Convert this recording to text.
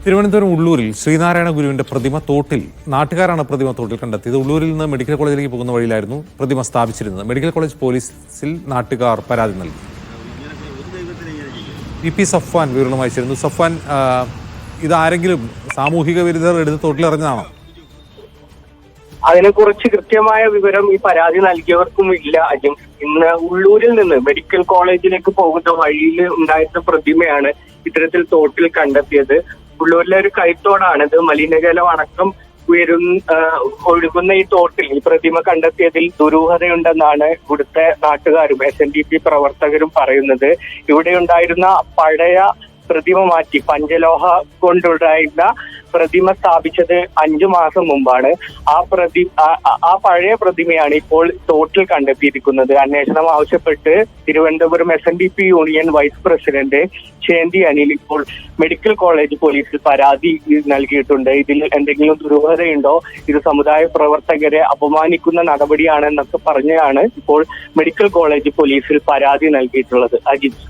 തിരുവനന്തപുരം ഉള്ളൂരിൽ ശ്രീനാരായണ ഗുരുവിന്റെ പ്രതിമ തോട്ടിൽ നാട്ടുകാരാണ് പ്രതിമ തോട്ടിൽ കണ്ടെത്തിയത്. ഉള്ളൂരിൽ നിന്ന് മെഡിക്കൽ കോളേജിലേക്ക് പോകുന്ന വഴിയിലായിരുന്നു പ്രതിമ സ്ഥാപിച്ചിരുന്നത്. മെഡിക്കൽ കോളേജ് പോലീസിൽ നാട്ടുകാർ പരാതി നൽകി. പി സഫ്വാൻ വിവരണമായി ചേരുന്നു. സഫ്വാൻ, ഇതാരെങ്കിലും സാമൂഹിക വിരുദ്ധർ എടുത്ത് തോട്ടിലിറങ്ങുന്നതാണോ? അതിനെക്കുറിച്ച് കൃത്യമായ വിവരം ഈ പരാതി നൽകിയവർക്കും ഇല്ല അജിം. ഇന്ന് ഉള്ളൂരിൽ നിന്ന് മെഡിക്കൽ കോളേജിലേക്ക് പോകുന്ന വഴിയിൽ ഉണ്ടായിരുന്ന പ്രതിമയാണ് ഇത്തരത്തിൽ തോട്ടിൽ കണ്ടെത്തിയത്. ഉള്ളൂരിലെ ഒരു കൈത്തോടാണിത്. മലിനജലം അടക്കം ഒഴുകുന്ന ഈ തോട്ടിൽ ഈ പ്രതിമ കണ്ടെത്തിയതിൽ ദുരൂഹതയുണ്ടെന്നാണ് ഇവിടുത്തെ നാട്ടുകാരും SNDP പ്രവർത്തകരും പറയുന്നത്. ഇവിടെ ഉണ്ടായിരുന്ന പഴയ പ്രതിമ മാറ്റി പഞ്ചലോഹ കൊണ്ടുണ്ടായിരുന്ന പ്രതിമ സ്ഥാപിച്ചത് 5 മാസം മുമ്പാണ്. ആ പഴയ പ്രതിമയാണ് ഇപ്പോൾ തോട്ടിൽ കണ്ടെത്തിയിരിക്കുന്നത്. അന്വേഷണം ആവശ്യപ്പെട്ട് Thiruvananthapuram SNDP union vice president Chenthi Anil ഇപ്പോൾ മെഡിക്കൽ കോളേജ് പോലീസിൽ പരാതി നൽകിയിട്ടുണ്ട്. ഇതിൽ എന്തെങ്കിലും ദുരൂഹതയുണ്ടോ, ഇത് സമുദായ പ്രവർത്തകരെ അപമാനിക്കുന്ന നടപടിയാണെന്നൊക്കെ പറഞ്ഞാണ് ഇപ്പോൾ മെഡിക്കൽ കോളേജ് പോലീസിൽ പരാതി നൽകിയിട്ടുള്ളത്. അജിത്.